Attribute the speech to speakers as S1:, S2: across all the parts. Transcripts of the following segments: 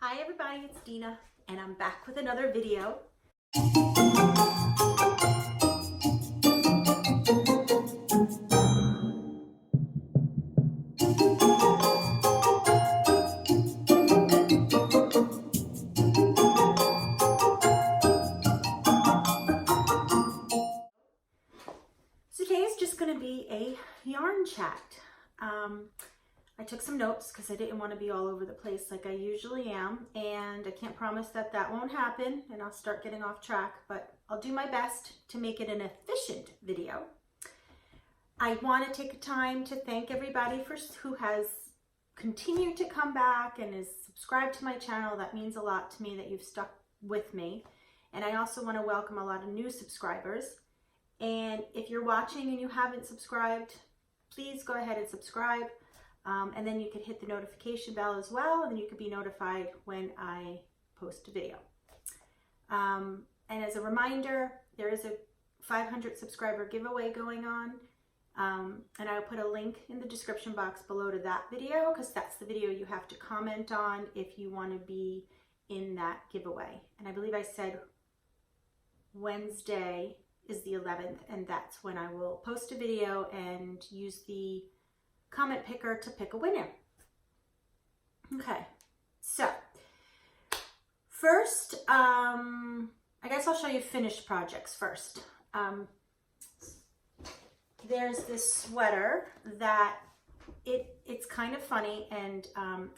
S1: Hi everybody, it's Dina, and I'm back with another video. So today is just going to be a yarn chat. I took some notes because I didn't want to be all over the place like I usually am, and I can't promise that that won't happen and I'll start getting off track, but I'll do my best to make it an efficient video. I want to take time to thank everybody who has continued to come back and is subscribed to my channel. That means a lot to me that you've stuck with me. And I also want to welcome a lot of new subscribers. And if you're watching and you haven't subscribed, please go ahead and subscribe. And then you can hit the notification bell as well, and you can be notified when I post a video. And as a reminder, there is a 500 subscriber giveaway going on. And I'll put a link in the description box below to that video, because that's the video you have to comment on if you want to be in that giveaway. And I believe I said Wednesday is the 11th, and that's when I will post a video and use the comment picker to pick a winner. Okay, so first, I guess I'll show you finished projects first. There's this sweater that it's kind of funny, and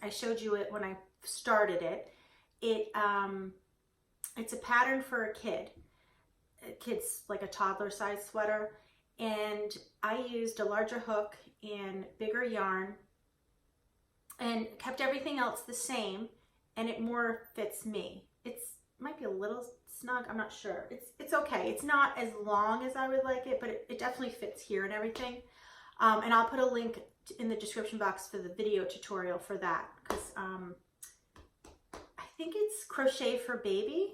S1: I showed you it when I started it. It's a pattern for a kid's like a toddler size sweater, and I used a larger hook and bigger yarn and kept everything else the same, and it more fits me. It might be a little snug, I'm not sure. It's okay. It's not as long as I would like it, but it definitely fits here and everything. And I'll put a link in the description box for the video tutorial for that, because I think it's Crochet for Baby.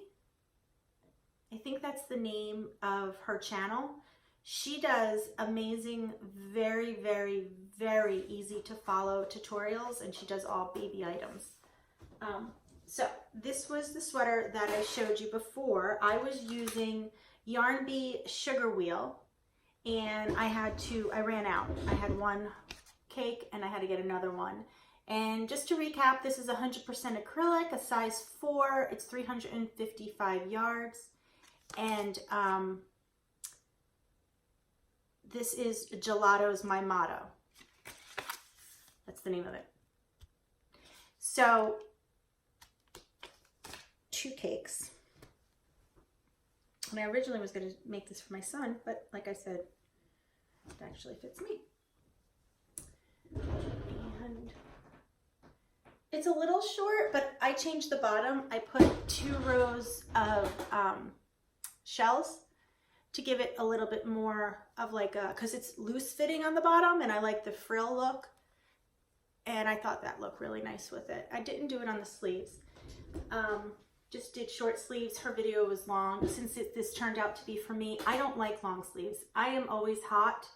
S1: I think that's the name of her channel. She does amazing, very, very, very easy to follow tutorials, and she does all baby items. So this was the sweater that I showed you before. I was using Yarn Bee Sugar Wheel, and I ran out. I had one cake and I had to get another one. And just to recap, this is 100% acrylic, a size 4. It's 355 yards. And this is Gelato's My Motto. That's the name of it. So 2 cakes. And I originally was going to make this for my son, but like I said, it actually fits me. And it's a little short, but I changed the bottom. I put 2 rows of shells to give it a little bit more of like a, because it's loose fitting on the bottom and I like the frill look, and I thought that looked really nice with it. I didn't do it on the sleeves. Just did short sleeves. Her video was long since this turned out to be for me. I don't like long sleeves. I am always hot.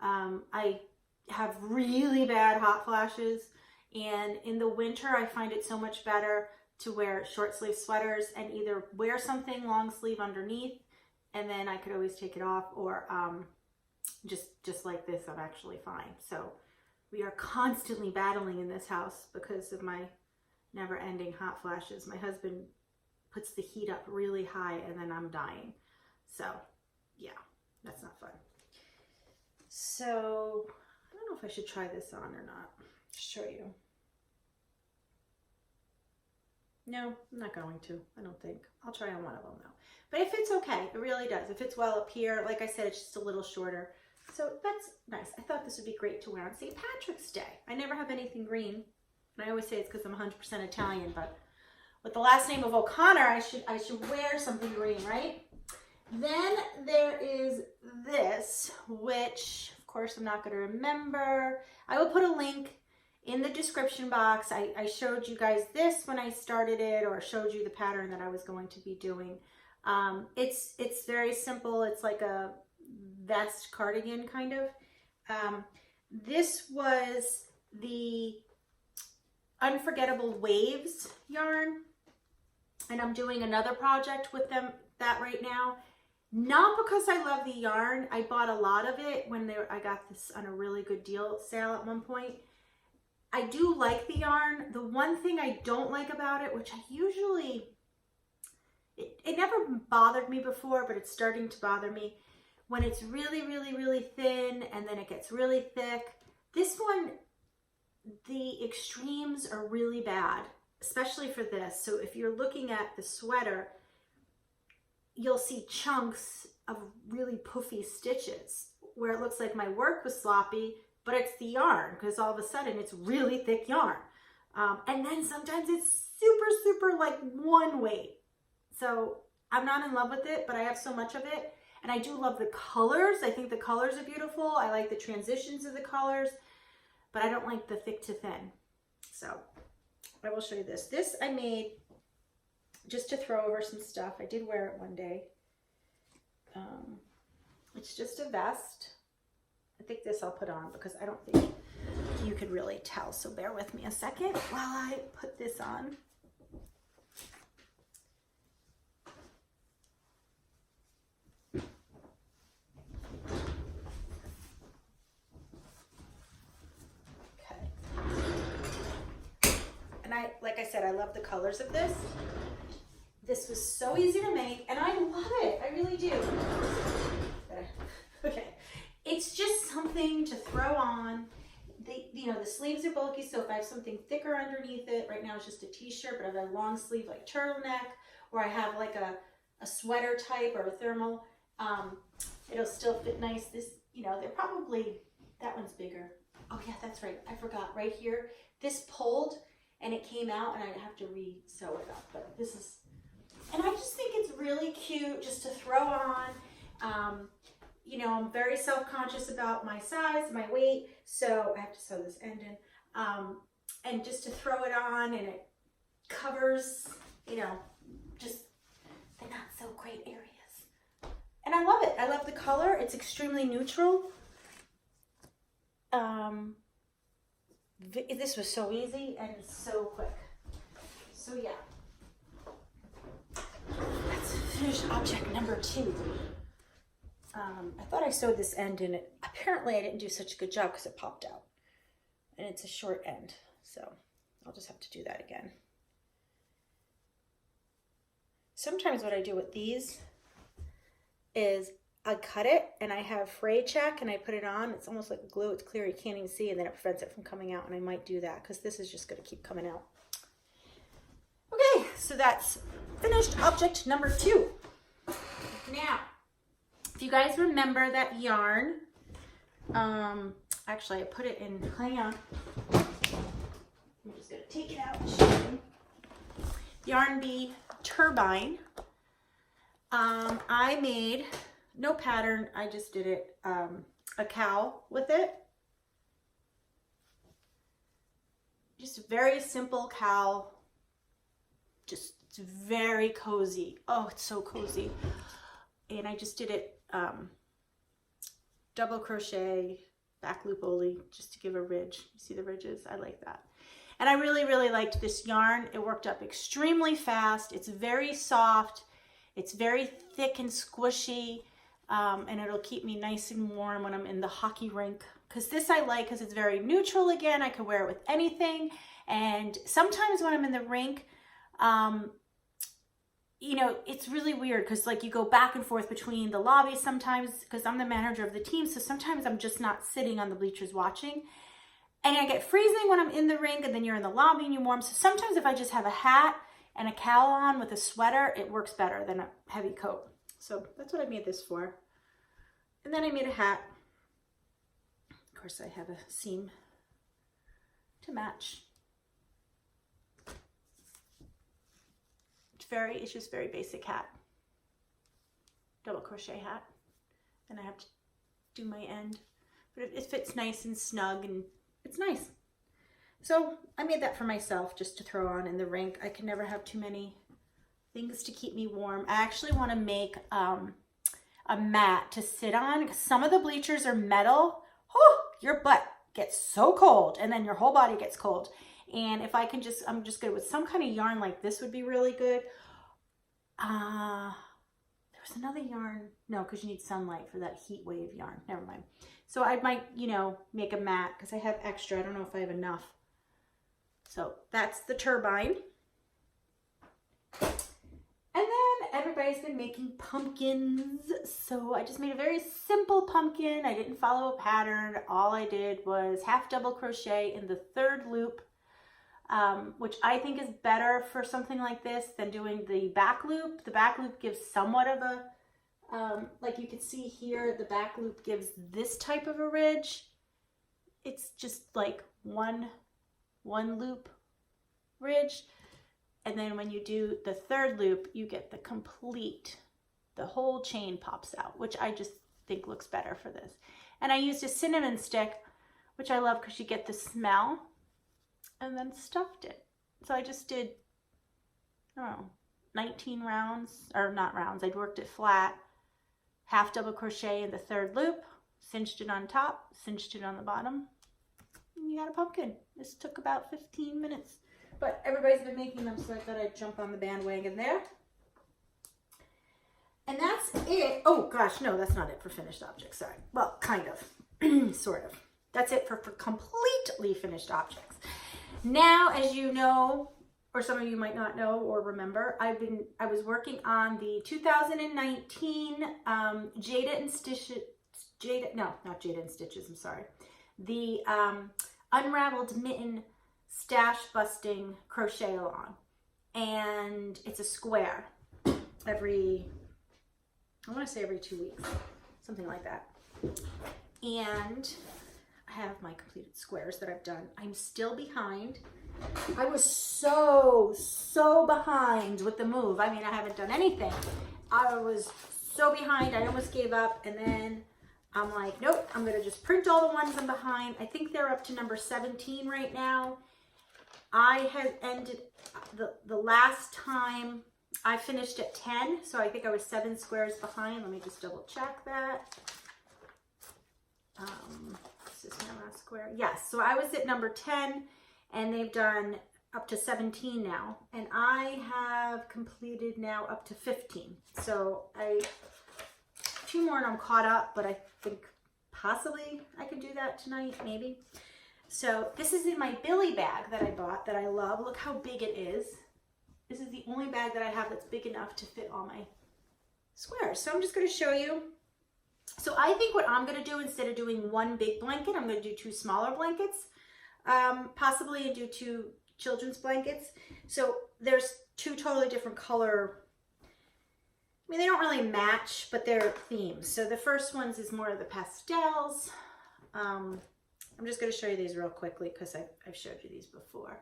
S1: I have really bad hot flashes, and in the winter I find it so much better to wear short sleeve sweaters and either wear something long sleeve underneath, and then I could always take it off, or just like this, I'm actually fine. So we are constantly battling in this house because of my never-ending hot flashes. My husband puts the heat up really high and then I'm dying. So yeah, that's not fun. So I don't know if I should try this on or not. Show you. No, I'm not going to. I don't think. I'll try on one of them though. But it fits okay. It really does. It fits well up here. Like I said, it's just a little shorter. So that's nice. I thought this would be great to wear on St. Patrick's Day. I never have anything green. And I always say it's because I'm 100% Italian, but with the last name of O'Connor, I should wear something green, right? Then there is this, which of course I'm not going to remember. I will put a link in the description box. I showed you guys this when I started it, or showed you the pattern that I was going to be doing. It's very simple. It's like a vest cardigan kind of. This was the Unforgettable Waves yarn, and I'm doing another project with them that right now. Not because I love the yarn. I bought a lot of it when I got this on a really good deal sale at one point. I do like the yarn. The one thing I don't like about it, which I usually, it never bothered me before, but it's starting to bother me, when it's really, really, really thin and then it gets really thick. This one, the extremes are really bad, especially for this. So if you're looking at the sweater, you'll see chunks of really poofy stitches where it looks like my work was sloppy, but it's the yarn, because all of a sudden it's really thick yarn. And then sometimes it's super, super like one weight. So I'm not in love with it, but I have so much of it. And I do love the colors. I think the colors are beautiful. I like the transitions of the colors, but I don't like the thick to thin. So I will show you this. This I made just to throw over some stuff. I did wear it one day. It's just a vest. I think this I'll put on because I don't think you could really tell. So bear with me a second while I put this on. And like I said, I love the colors of this. This was so easy to make, and I love it. I really do. Okay, it's just something to throw on. The sleeves are bulky, so if I have something thicker underneath it, right now it's just a t-shirt, but if I have a long sleeve like turtleneck, or I have like a sweater type or a thermal, it'll still fit nice. This, they're probably, that one's bigger. Oh yeah, that's right. I forgot right here. This pulled and it came out, and I have to re-sew it up, but this is, and I just think it's really cute just to throw on. I'm very self-conscious about my size, my weight, so I have to sew this end in. And just to throw it on, and it covers, just the not so great areas. And I love it. I love the color. It's extremely neutral. This was so easy and so quick. So yeah. That's finished object number 2. I thought I sewed this end in it. Apparently I didn't do such a good job because it popped out. And it's a short end. So I'll just have to do that again. Sometimes what I do with these is I cut it and I have fray check and I put it on. It's almost like glue. It's clear, you can't even see, and then it prevents it from coming out. And I might do that because this is just going to keep coming out. Okay, so that's finished object number 2. Now, if you guys remember that yarn, actually I put it in, hang on. I'm just going to take it out and show you. Yarn Bee Turbine. I made no pattern, I just did it, a cowl with it. Just a very simple cowl. Just, it's very cozy. Oh, it's so cozy. And I just did it double crochet, back loop only, just to give a ridge. You see the ridges? I like that. And I really, really liked this yarn. It worked up extremely fast. It's very soft. It's very thick and squishy. And it'll keep me nice and warm when I'm in the hockey rink. Because this I like because it's very neutral again. I could wear it with anything. And sometimes when I'm in the rink, it's really weird because like you go back and forth between the lobbies sometimes, because I'm the manager of the team. So sometimes I'm just not sitting on the bleachers watching. And I get freezing when I'm in the rink, and then you're in the lobby and you're warm. So sometimes if I just have a hat and a cowl on with a sweater, it works better than a heavy coat. So that's what I made this for. And then I made a hat. Of course, I have a seam to match. It's just very basic hat. Double crochet hat. And I have to do my end. But it fits nice and snug, and it's nice. So I made that for myself just to throw on in the rink. I can never have too many things to keep me warm. I actually want to make a mat to sit on. Some of the bleachers are metal. Oh, your butt gets so cold, and then your whole body gets cold. And if I can just, I'm just good with some kind of yarn like this would be really good. There was another yarn. No, because you need sunlight for that heat wave yarn. Never mind. So I might, you know, make a mat because I have extra. I don't know if I have enough. So that's the turbine. And then everybody's been making pumpkins. So I just made a very simple pumpkin. I didn't follow a pattern. All I did was half double crochet in the third loop, which I think is better for something like this than doing the back loop. The back loop gives somewhat of a, like you can see here, the back loop gives this type of a ridge. It's just like one loop ridge. And then when you do the third loop, you get the whole chain pops out, which I just think looks better for this. And I used a cinnamon stick, which I love because you get the smell, and then stuffed it. So I just did, I don't know, 19 rounds, or not rounds, I'd worked it flat, half double crochet in the third loop, cinched it on top, cinched it on the bottom, and you got a pumpkin. This took about 15 minutes. But everybody's been making them, so I thought I'd jump on the bandwagon there. And that's it. Oh gosh, no, that's not it for finished objects, sorry. Well, kind of, sort of. That's it for completely finished objects. Now, as you know, or some of you might not know or remember, I was working on the 2019 Jada and Stitches, not Jada and Stitches, I'm sorry. The Unraveled Mitten Stash Busting Crochet Along. And it's a square every, I want to say every 2 weeks, something like that. And I have my completed squares that I've done. I'm still behind. I was so behind with the move. I mean, I haven't done anything. I was so behind, I almost gave up, and then I'm like, nope, I'm gonna just print all the ones I'm behind. I think they're up to number 17 right now. I had ended, the last time I finished at 10, so I think I was 7 squares behind. Let me just double check that. This is my last square. Yes, so I was at number 10, and they've done up to 17 now. And I have completed now up to 15. So two more and I'm caught up, but I think possibly I could do that tonight, maybe. So this is in my Billy bag that I bought that I love. Look how big it is. This is the only bag that I have that's big enough to fit all my squares. So I'm just going to show you. So I think what I'm going to do, instead of doing one big blanket, I'm going to do 2 smaller blankets, possibly do 2 children's blankets. So there's 2 totally different color. I mean, they don't really match, but they're themes. So the first one's is more of the pastels. I'm just going to show you these real quickly because I've showed you these before.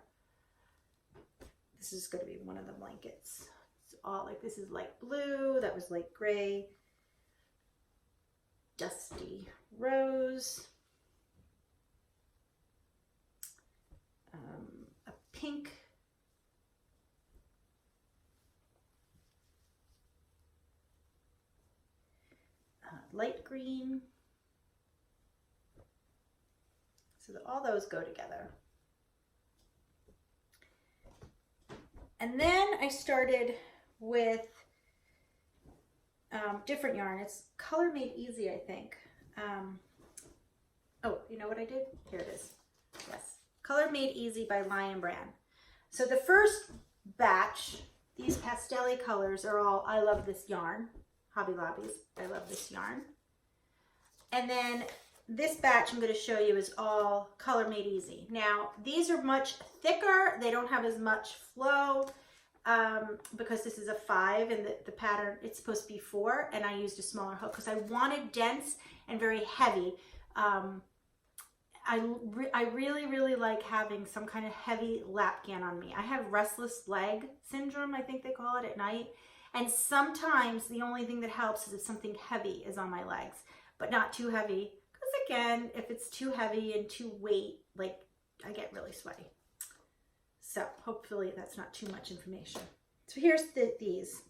S1: This is going to be one of the blankets. It's all like, this is light blue, that was light gray, dusty rose, a pink, light green. So that all those go together. And then I started with different yarn. It's Color Made Easy, I think. Oh, you know what I did? Here it is. Yes. Color Made Easy by Lion Brand. So the first batch, these pastel colors are all, I love this yarn. Hobby Lobbies, I love this yarn. And then this batch I'm going to show you is all Color Made Easy. Now, these are much thicker. They don't have as much flow because this is a 5 and the pattern, it's supposed to be 4, and I used a smaller hook because I wanted dense and very heavy. I really like having some kind of heavy lapgan on me. I have restless leg syndrome, I think they call it, at night. And sometimes the only thing that helps is if something heavy is on my legs, but not too heavy. Again, if it's too heavy and too weight, like, I get really sweaty. So hopefully that's not too much information. So here's these.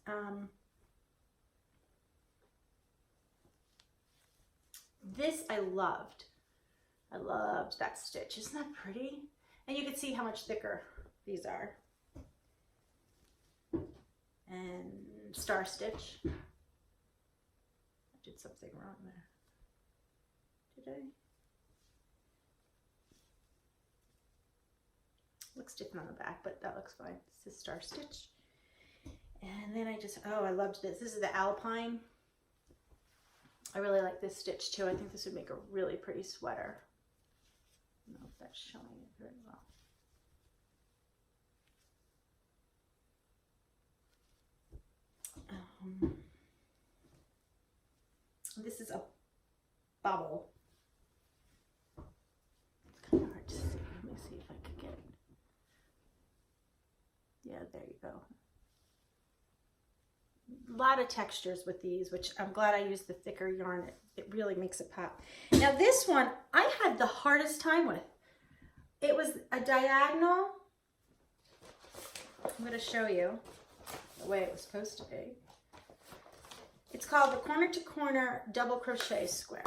S1: This I loved. I loved that stitch. Isn't that pretty? And you can see how much thicker these are. And star stitch. I did something wrong there. Did I? Looks different on the back, but that looks fine. This is star stitch. And then I loved this. This is the Alpine. I really like this stitch too. I think this would make a really pretty sweater. I don't know if that's showing it very well. This is a bubble. It's kind of hard to see. Let me see if I can get it. Yeah, there you go. A lot of textures with these, which I'm glad I used the thicker yarn. It really makes it pop. Now this one, I had the hardest time with. It was a diagonal. I'm going to show you the way it was supposed to be. It's called the corner to corner double crochet square.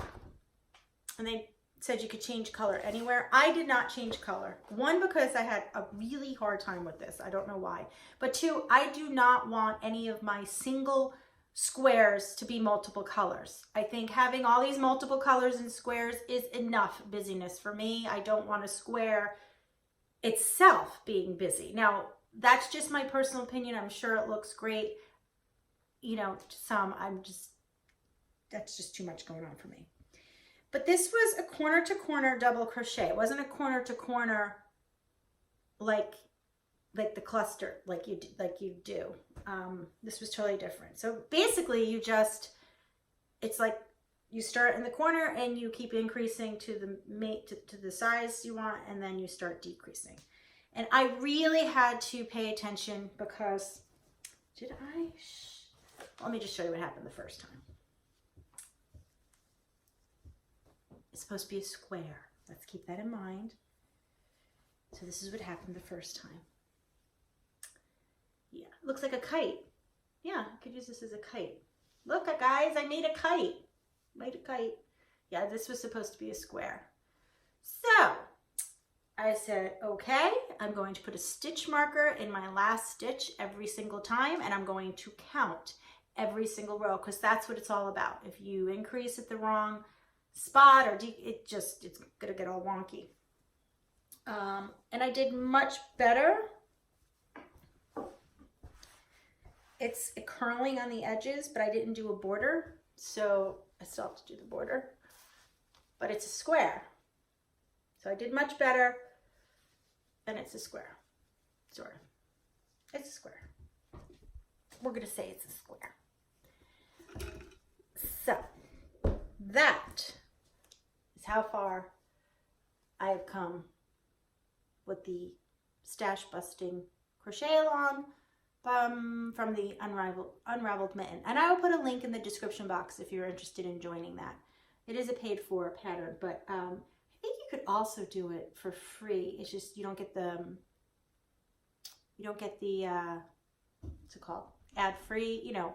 S1: And they said you could change color anywhere. I did not change color. One, because I had a really hard time with this. I don't know why. But two, I do not want any of my single squares to be multiple colors. I think having all these multiple colors and squares is enough busyness for me. I don't want a square itself being busy. Now, that's just my personal opinion. I'm sure it looks great. You know, that's just too much going on for me. But this was a corner to corner double crochet. It wasn't a corner to corner like the cluster, like you do. This was totally different. So basically it's like you start in the corner and you keep increasing to the size you want, and then you start decreasing. And I really had to pay attention because, let me just show you what happened the first time. It's supposed to be a square. Let's keep that in mind. So this is what happened the first time. Yeah, it looks like a kite. Yeah, I could use this as a kite. Look, guys, I made a kite. Made a kite. Yeah, this was supposed to be a square. So I said, okay, I'm going to put a stitch marker in my last stitch every single time, and I'm going to count every single row, because that's what it's all about. If you increase at the wrong spot or it's gonna get all wonky. And I did much better. It's curling on the edges, but I didn't do a border, so I still have to do the border, but it's a square. So I did much better, and it's a square, sort of. It's a square. We're gonna say it's a square. So that is how far I have come with the stash busting crochet along from the Unraveled Mitten. And I will put a link in the description box if you're interested in joining that. It is a paid for pattern, but I think you could also do it for free. It's just you don't get the what's it called? Ad-free, you know,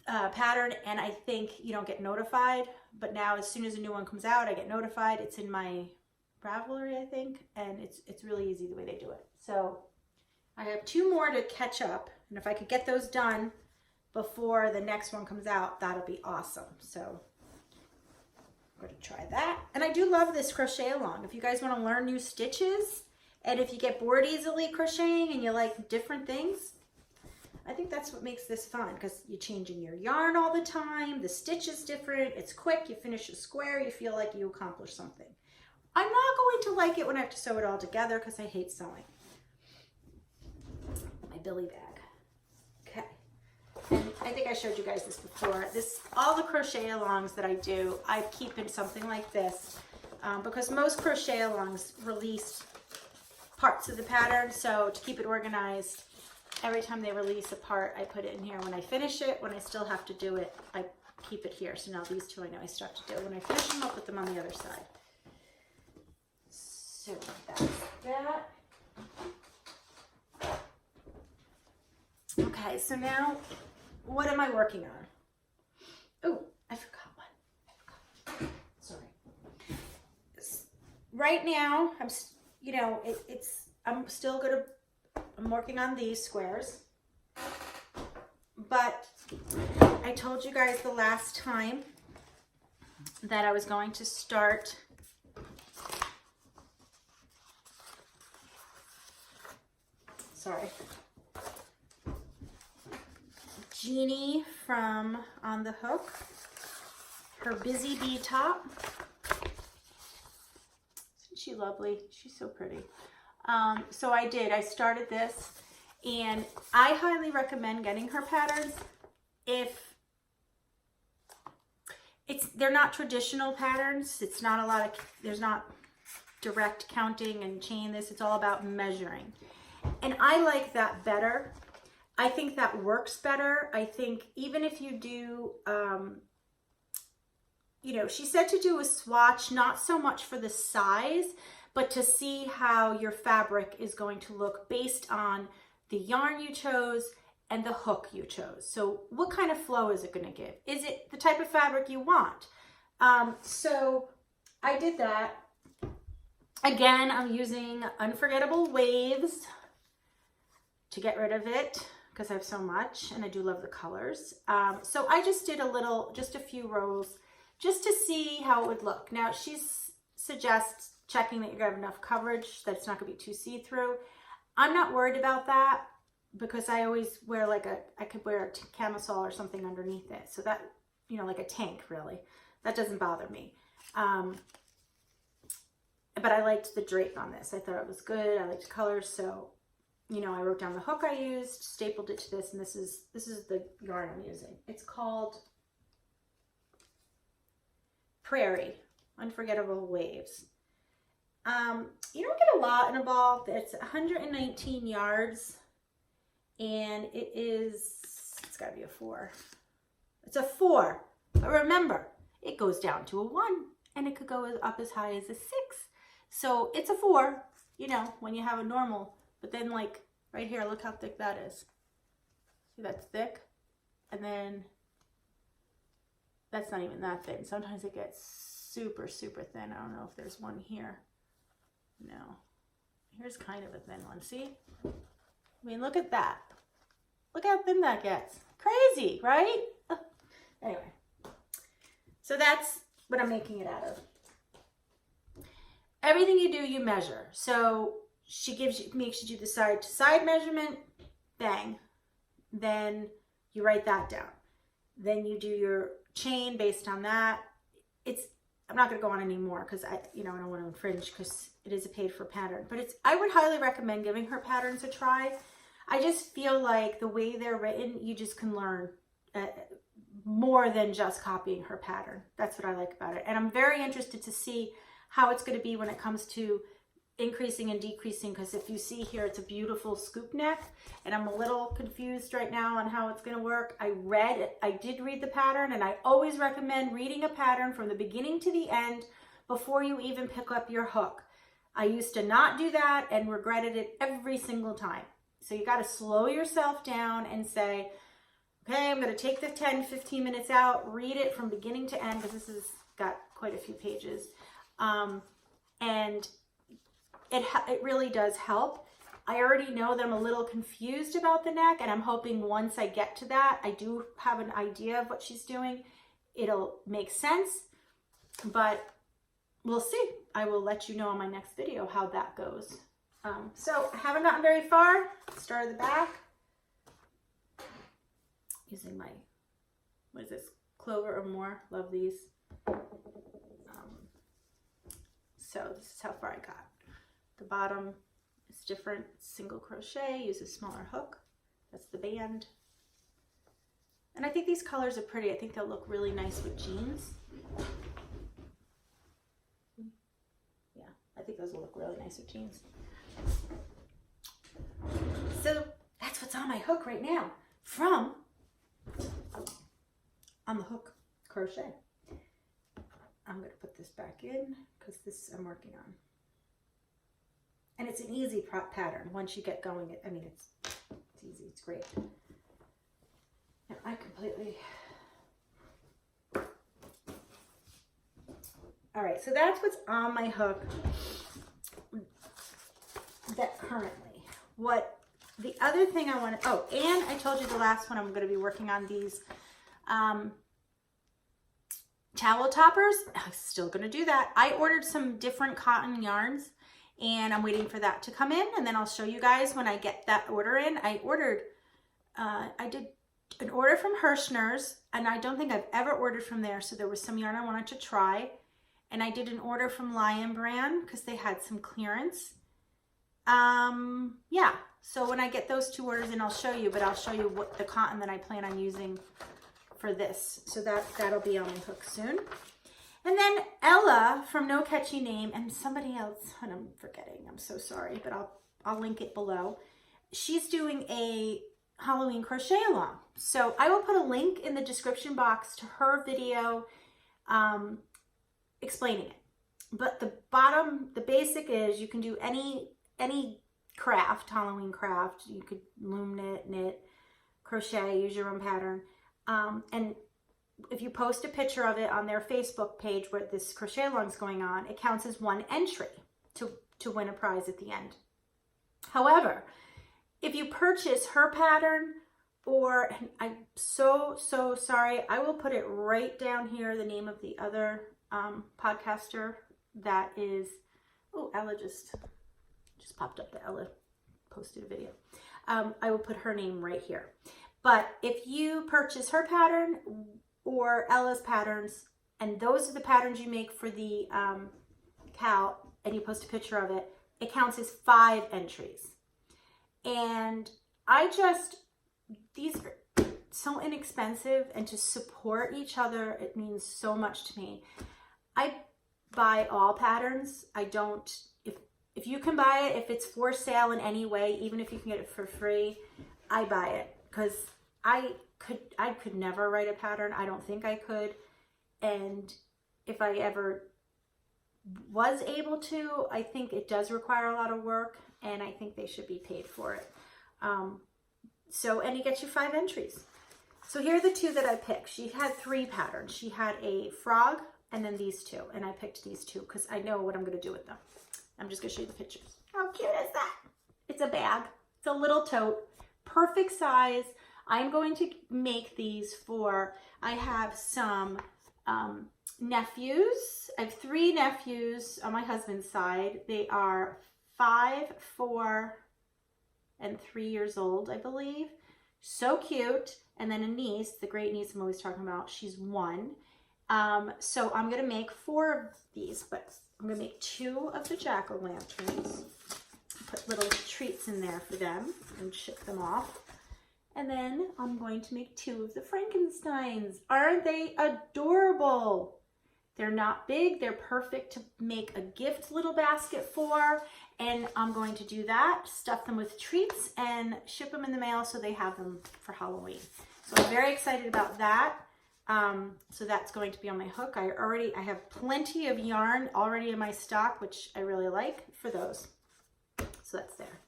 S1: pattern, and I think you don't get notified. But now, as soon as a new one comes out, I get notified. It's in my Ravelry, I think, and it's really easy the way they do it. So I have 2 more to catch up, and if I could get those done before the next one comes out, that'll be awesome. So I'm going to try that. And I do love this crochet along. If you guys want to learn new stitches, and if you get bored easily crocheting and you like different things, I think that's what makes this fun, because you're changing your yarn all the time. The stitch is different. It's quick. You finish a square. You feel like you accomplished something. I'm not going to like it when I have to sew it all together, because I hate sewing. My Billy bag. Okay. And I think I showed you guys this before. All the crochet alongs that I do, I keep in something like this, because most crochet alongs release parts of the pattern. So to keep it organized, every time they release a part, I put it in here. When I finish it, when I still have to do it, I keep it here. So now these 2 I know I still have to do. When I finish them, I'll put them on the other side. So that's that. Okay, so now what am I working on? Oh, I forgot one. Sorry. right now, I'm still I'm working on these squares, but I told you guys the last time that I was going to start Jeannie from On the Hook, her Busy Bee top. Isn't she lovely? She's so pretty. So I started this, and I highly recommend getting her patterns if they're not traditional patterns. It's not a lot of, there's not direct counting and chain this. It's all about measuring. And I like that better. I think that works better. I think even if you do, she said to do a swatch, not so much for the size, but to see how your fabric is going to look based on the yarn you chose and the hook you chose. So what kind of flow is it going to give? Is it the type of fabric you want? So I did that. Again, I'm using Unforgettable Waves to get rid of it because I have so much and I do love the colors. So I just did just a few rows just to see how it would look. Now she suggests checking that you're gonna have enough coverage, that it's not gonna be too see-through. I'm not worried about that because I always wear I could wear a camisole or something underneath it. So that, like a tank really, that doesn't bother me. But I liked the drape on this. I thought it was good. I liked the colors. So, I wrote down the hook I used, stapled it to this, and this is the yarn I'm using. It's called Prairie, Unforgettable Waves. You don't get a lot in a ball. It's 119 yards, and it's gotta be a 4. It's a 4, but remember, it goes down to a 1, and it could go up as high as a 6. So it's a 4, when you have a normal, but then like right here, look how thick that is. See, that's thick, and then that's not even that thin. Sometimes it gets super, super thin. I don't know if there's one here. No. Here's kind of a thin one. See? I mean, look at that. Look how thin that gets. Crazy, right? Anyway. So that's what I'm making it out of. Everything you do, you measure. So she makes you do the side to side measurement. Bang. Then you write that down. Then you do your chain based on that. I'm not going to go on anymore because I don't want to infringe because it is a paid for pattern, but I would highly recommend giving her patterns a try. I just feel like the way they're written, you just can learn more than just copying her pattern. That's what I like about it. And I'm very interested to see how it's going to be when it comes to increasing and decreasing, because if you see here, it's a beautiful scoop neck, and I'm a little confused right now on how it's going to work. I did read the pattern, and I always recommend reading a pattern from the beginning to the end before you even pick up your hook. I used to not do that and regretted it every single time. So you got to slow yourself down and say, okay, I'm going to take the 10-15 minutes out, read it from beginning to end, because this has got quite a few pages. And it really does help. I already know that I'm a little confused about the neck, and I'm hoping once I get to that, I do have an idea of what she's doing. It'll make sense, but we'll see. I will let you know on my next video how that goes. So I haven't gotten very far. Start at the back. Using my, what is this? Clover or More. Love these. So this is how far I got. The bottom is different, single crochet, use a smaller hook. That's the band. And I think these colors are pretty. I think they'll look really nice with jeans. Yeah, I think those will look really nice with jeans. So that's what's on my hook right now from On the Hook Crochet. I'm going to put this back in because this I'm working on. And it's an easy pattern. Once you get going, it's easy. It's great. And I completely All right, so that's what's on my hook that currently. What the other thing I want to, oh, and I told you the last one I'm going to be working on these towel toppers. I'm still going to do that. I ordered some different cotton yarns and I'm waiting for that to come in, and then I'll show you guys when I get that order in. I did an order from Hirschner's, and I don't think I've ever ordered from there, so there was some yarn I wanted to try. And I did an order from Lion Brand because they had some clearance. Yeah, so when I get those 2 orders in, I'll show you, but I'll show you what the cotton that I plan on using for this. So that'll be on my hook soon. And then Ella from No Catchy Name, and somebody else, and I'm forgetting, I'm so sorry, but I'll link it below. She's doing a Halloween crochet along. So I will put a link in the description box to her video explaining it. But the basic is you can do any craft, Halloween craft. You could loom, knit, crochet, use your own pattern. And if you post a picture of it on their Facebook page where this crochet along is going on, it counts as 1 entry to win a prize at the end. However, if you purchase her pattern, or, and I'm so sorry, I will put it right down here, the name of the other podcaster that is, oh, Ella just popped up that Ella posted a video. I will put her name right here. But if you purchase her pattern or Ella's patterns, and those are the patterns you make for the cow, and you post a picture of it, it counts as 5 entries. And these are so inexpensive, and to support each other, it means so much to me. I buy all patterns. I don't, if you can buy it, if it's for sale in any way, even if you can get it for free, I buy it, because I could never write a pattern. I don't think I could. And if I ever was able to, I think it does require a lot of work, and I think they should be paid for it. And it gets you 5 entries. So here are the 2 that I picked. She had 3 patterns. She had a frog and then these 2. And I picked these 2 because I know what I'm going to do with them. I'm just going to show you the pictures. How cute is that? It's a bag. It's a little tote. Perfect size. I'm going to make these for, I have some nephews. I have 3 nephews on my husband's side. They are 5, 4, and 3 years old, I believe. So cute. And then a niece, the great niece I'm always talking about, she's 1. So I'm going to make 4 of these, but I'm going to make 2 of the jack-o'-lanterns. Put little treats in there for them and ship them off. And then I'm going to make 2 of the Frankensteins. Aren't they adorable? They're not big. They're perfect to make a gift little basket for. And I'm going to do that, stuff them with treats, and ship them in the mail so they have them for Halloween. So I'm very excited about that. So that's going to be on my hook. I have plenty of yarn already in my stock, which I really like for those. So that's there.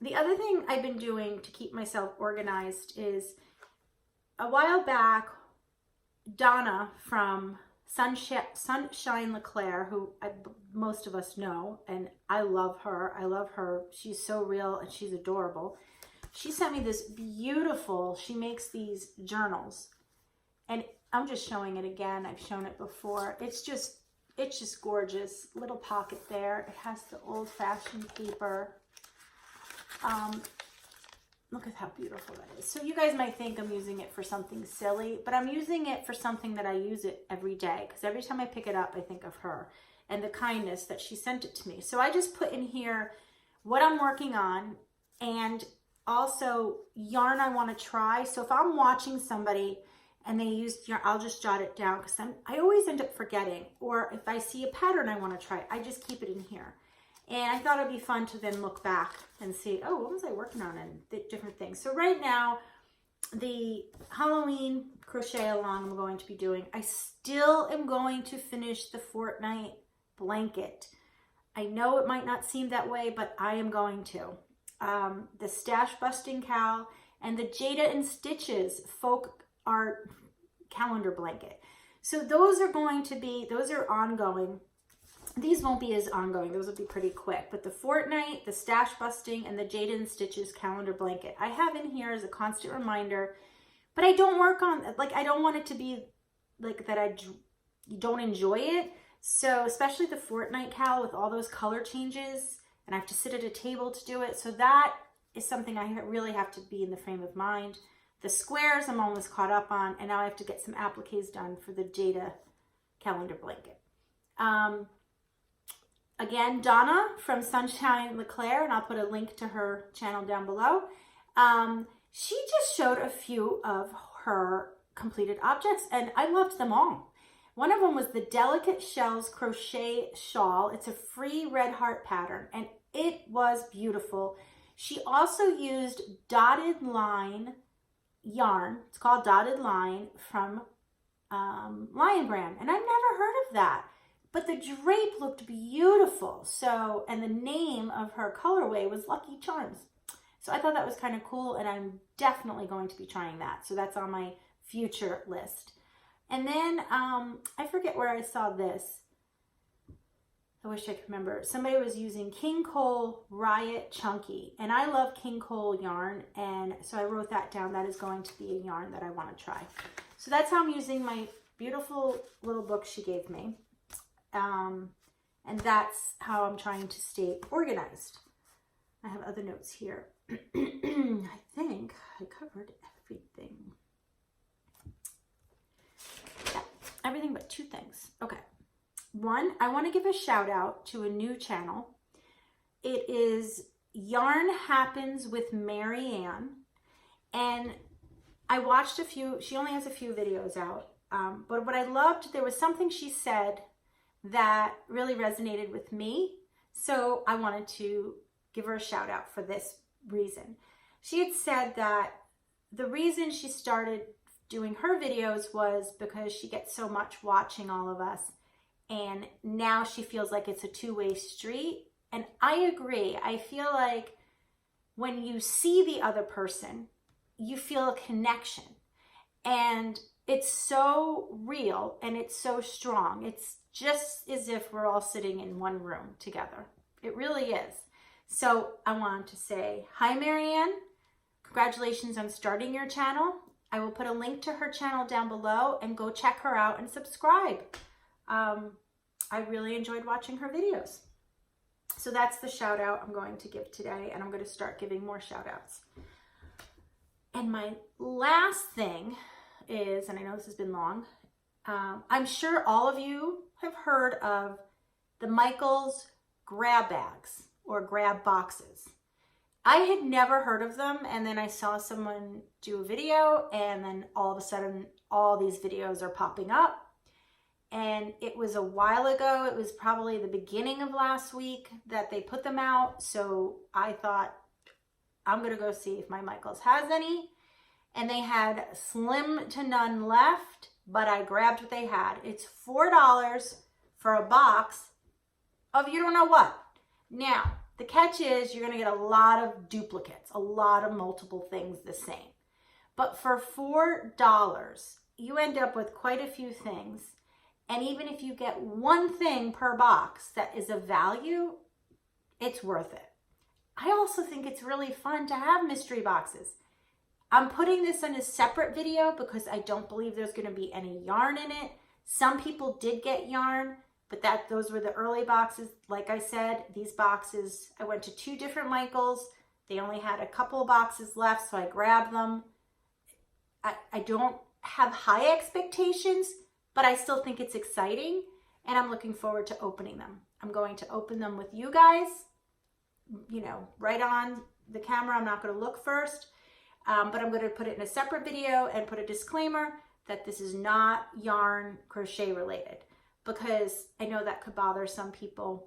S1: The other thing I've been doing to keep myself organized is, a while back, Donna from Sunshine LeClaire, who most of us know, and I love her. I love her. She's so real and she's adorable. She sent me this beautiful, she makes these journals, and I'm just showing it again. I've shown it before. It's just gorgeous. Little pocket there. It has the old-fashioned paper. Look at how beautiful that is. So you guys might think I'm using it for something silly, but I'm using it for something that I use it every day, because every time I pick it up, I think of her and the kindness that she sent it to me. So I just put in here what I'm working on, and also yarn I want to try. So if I'm watching somebody and they use yarn, I'll just jot it down, because I always end up forgetting. Or if I see a pattern I want to try, I just keep it in here. And I thought it'd be fun to then look back and see, oh, what was I working on, and different things. So right now, the Halloween crochet along I'm going to be doing, I still am going to finish the Fortnite blanket. I know it might not seem that way, but I am going to. The Stash Busting Cow and the Jada and Stitches folk art calendar blanket. So those are ongoing. These won't be as ongoing. Those will be pretty quick. But the Fortnite, the Stash Busting, and the Jada & Stitches calendar blanket, I have in here as a constant reminder. But I don't work on, like, I don't want it to be like that you don't enjoy it. So especially the Fortnite cal with all those color changes, and I have to sit at a table to do it. So that is something I really have to be in the frame of mind. The squares I'm almost caught up on, and now I have to get some appliques done for the Jada calendar blanket. Again, Donna from Sunshine LeClaire, and I'll put a link to her channel down below. She just showed a few of her completed objects, and I loved them all. One of them was the Delicate Shells crochet shawl. It's a free red heart pattern, and it was beautiful. She also used dotted line yarn. It's called Dotted Line from Lion Brand, and I've never heard of that. But the drape looked beautiful. So, and the name of her colorway was Lucky Charms. So I thought that was kind of cool, and I'm definitely going to be trying that. So that's on my future list. And then I forget where I saw this. I wish I could remember. Somebody was using King Cole Riot Chunky, and I love King Cole yarn, and so I wrote that down. That is going to be a yarn that I want to try. So that's how I'm using my beautiful little book she gave me. And that's how I'm trying to stay organized. I have other notes here. I think I covered everything. Yeah, everything but two things. Okay. One, I want to give a shout out to a new channel. It is Yarn Happens with Marianne. And I watched a few, she only has a few videos out. But what I loved, there was something she said that really resonated with me. So I wanted to give her a shout out for this reason. She had said that the reason she started doing her videos was because she gets so much watching all of us, and now she feels like it's a two-way street. And I agree. I feel like when you see the other person, you feel a connection, and it's so real and it's so strong. It's just as if we're all sitting in one room together. It really is. So I wanted to say, hi, Marianne. Congratulations on starting your channel. I will put a link to her channel down below, and go check her out and subscribe. I really enjoyed watching her videos. So that's the shout out I'm going to give today, and I'm going to start giving more shout outs. And my last thing is, and I know this has been long, I'm sure all of you have heard of the Michaels grab bags or grab boxes. I had never heard of them, and then I saw someone do a video, and then all of a sudden all these videos are popping up. And it was a while ago. It was probably the beginning of last week that they put them out. So I thought, I'm going to go see if my Michaels has any. And they had slim to none left, but I grabbed what they had. It's $4 for a box of you don't know what. Now, the catch is you're going to get a lot of duplicates, a lot of multiple things the same. But for $4, you end up with quite a few things. And even if you get one thing per box that is of value, it's worth it. I also think it's really fun to have mystery boxes. I'm putting this in a separate video because I don't believe there's going to be any yarn in it. Some people did get yarn, but those were the early boxes. Like I said, these boxes, I went to 2 different Michaels. They only had a couple of boxes left, so I grabbed them. I don't have high expectations, but I still think it's exciting, and I'm looking forward to opening them. I'm going to open them with you guys, you know, right on the camera. I'm not going to look first, but I'm going to put it in a separate video and put a disclaimer that this is not yarn crochet related, because I know that could bother some people,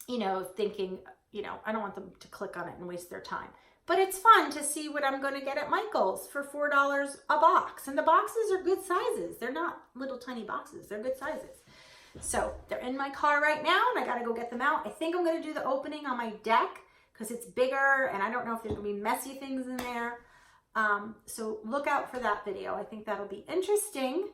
S1: you know, thinking, you know, I don't want them to click on it and waste their time. But it's fun to see what I'm going to get at Michael's for $4 a box. And the boxes are good sizes. They're not little tiny boxes. They're good sizes. So they're in my car right now, and I got to go get them out. I think I'm going to do the opening on my deck because it's bigger, and I don't know if there's going to be messy things in there. So look out for that video. I think that'll be interesting.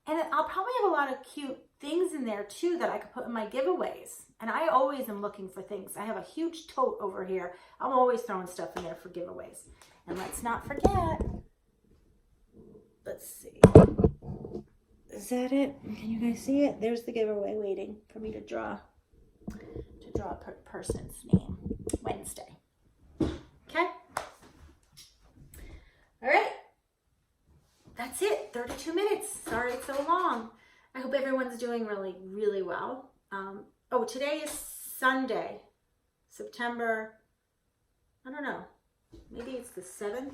S1: And I'll probably have a lot of cute things in there too that I could put in my giveaways. And I always am looking for things. I have a huge tote over here. I'm always throwing stuff in there for giveaways. And let's not forget, let's see. Is that it? Can you guys see it? There's the giveaway waiting for me to draw a person's name. Wednesday. Okay? All right. That's it. 32 minutes. Sorry it's so long. I hope everyone's doing really, really well. Oh, today is Sunday, September, I don't know. Maybe it's the 7th.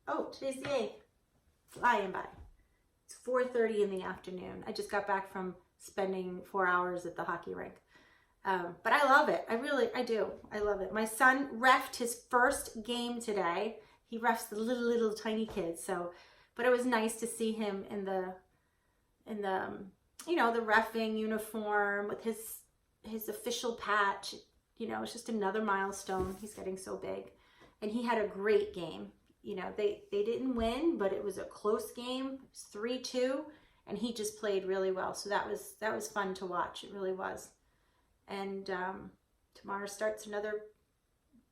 S1: Oh, today's the 8th. Flying by. It's 4:30 in the afternoon. I just got back from spending 4 hours at the hockey rink. But I love it. I do. I love it. My son reffed his first game today. He refs the little tiny kids. So, but it was nice to see him in the you know, the reffing uniform with his official patch. You know, it's just another milestone. He's getting so big. And he had a great game. You know, they didn't win, but it was a close game. It was 3-2, and he just played really well. So that was fun to watch. It really was. And tomorrow starts another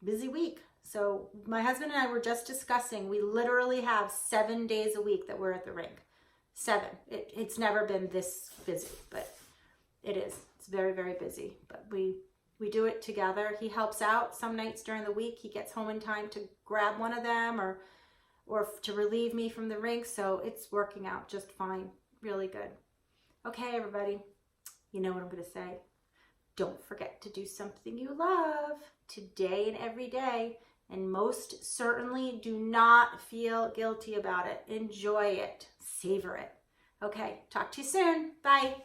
S1: busy week. So my husband and I were just discussing, we literally have 7 days a week that we're at the rink. 7. It's never been this busy, but it is. It's very, very busy. But we do it together. He helps out some nights during the week. He gets home in time to grab one of them or to relieve me from the rink. So it's working out just fine. Really good. Okay, everybody. You know what I'm going to say. Don't forget to do something you love today and every day. And most certainly do not feel guilty about it. Enjoy it. Savor it. Okay, talk to you soon. Bye.